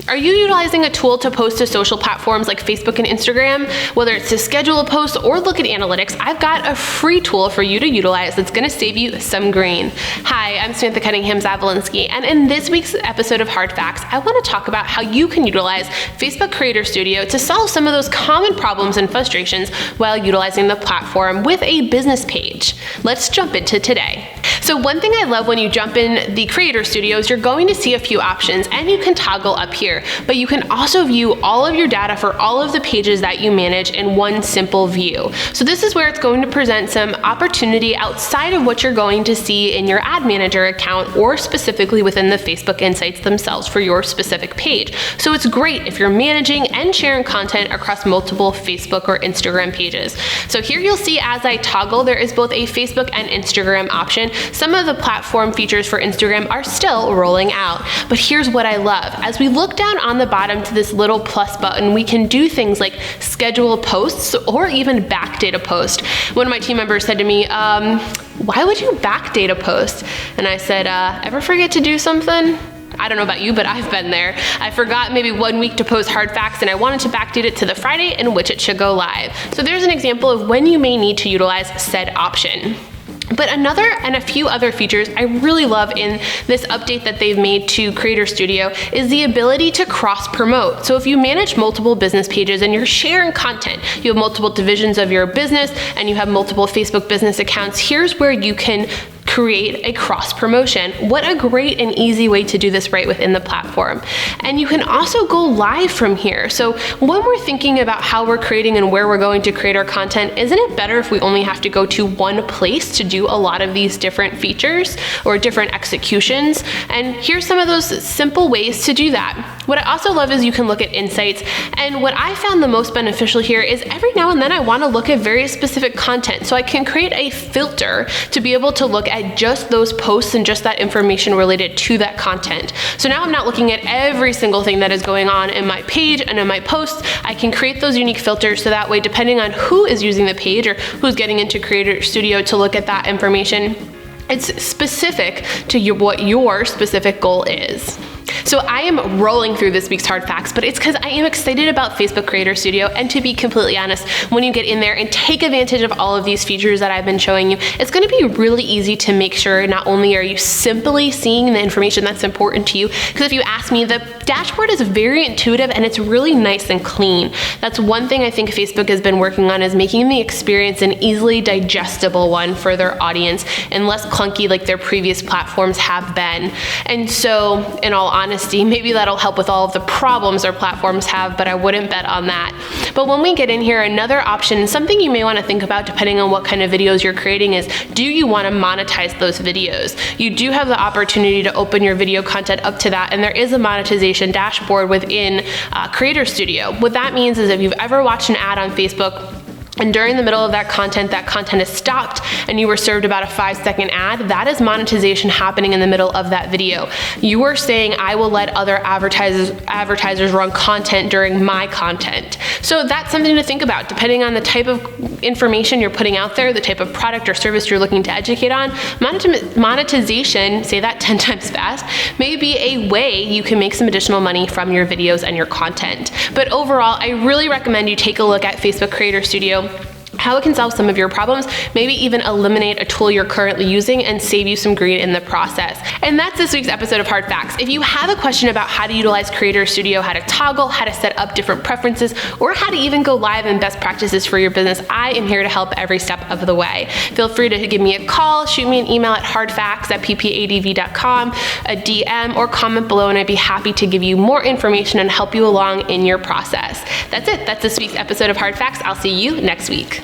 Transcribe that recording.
Are you utilizing a tool to post to social platforms like Facebook and Instagram? Whether it's to schedule a post or look at analytics, I've got a free tool for you to utilize that's gonna save you some green. Hi, I'm Samantha Cunningham Zawilinski, and in this week's episode of Hard Facts, I wanna talk about how you can utilize Facebook Creator Studio to solve some of those common problems and frustrations while utilizing the platform with a business page. Let's jump into today. So one thing I love when you jump in the Creator Studio is you're going to see a few options, and you can toggle up here, but you can also view all of your data for all of the pages that you manage in one simple view. So this is where it's going to present some opportunity outside of what you're going to see in your ad manager account or specifically within the Facebook insights themselves for your specific page. So it's great if you're managing and sharing content across multiple Facebook or Instagram pages. So here you'll see as I toggle, there is both a Facebook and Instagram option. Some of the platform features for Instagram are still rolling out, but here's what I love. As we look down on the bottom to this little plus button, we can do things like schedule posts or even backdate a post. One of my team members said to me, why would you backdate a post? And I said, ever forget to do something? I don't know about you, but I've been there. I forgot maybe 1 week to post Hard Facts, and I wanted to backdate it to the Friday in which it should go live. So there's an example of when you may need to utilize said option. But another and a few other features I really love in this update that they've made to Creator Studio is the ability to cross-promote. So if you manage multiple business pages and you're sharing content, you have multiple divisions of your business and you have multiple Facebook business accounts, here's where you can create a cross promotion. What a great and easy way to do this right within the platform. And you can also go live from here. So when we're thinking about how we're creating and where we're going to create our content, isn't it better if we only have to go to one place to do a lot of these different features or different executions? And here's some of those simple ways to do that. What I also love is you can look at insights. And what I found the most beneficial here is every now and then I want to look at very specific content. So I can create a filter to be able to look at just those posts and just that information related to that content. So now I'm not looking at every single thing that is going on in my page and in my posts. I can create those unique filters so that way, depending on who is using the page or who's getting into Creator Studio to look at that information, it's specific to what your specific goal is. So I am rolling through this week's Hard Facts, but it's because I am excited about Facebook Creator Studio, and to be completely honest, when you get in there and take advantage of all of these features that I've been showing you, it's gonna be really easy to make sure not only are you simply seeing the information that's important to you, because if you ask me, the dashboard is very intuitive and it's really nice and clean. That's one thing I think Facebook has been working on, is making the experience an easily digestible one for their audience and less clunky like their previous platforms have been. And so, in all honesty, maybe that'll help with all of the problems our platforms have, but I wouldn't bet on that. But when we get in here, another option, something you may want to think about depending on what kind of videos you're creating, is do you want to monetize those videos? You do have the opportunity to open your video content up to that, and there is a monetization dashboard within Creator Studio. What that means is if you've ever watched an ad on Facebook and during the middle of that content is stopped and you were served about a 5-second ad, that is monetization happening in the middle of that video. You are saying, I will let other advertisers run content during my content. So that's something to think about. Depending on the type of information you're putting out there, the type of product or service you're looking to educate on, monetization, say that 10 times fast, may be a way you can make some additional money from your videos and your content. But overall, I really recommend you take a look at Facebook Creator Studio, how it can solve some of your problems, maybe even eliminate a tool you're currently using and save you some green in the process. And that's this week's episode of Hard Facts. If you have a question about how to utilize Creator Studio, how to toggle, how to set up different preferences, or how to even go live and best practices for your business, I am here to help every step of the way. Feel free to give me a call, shoot me an email at hardfacts@ppadv.com, a DM, or comment below, and I'd be happy to give you more information and help you along in your process. That's it. That's this week's episode of Hard Facts. I'll see you next week.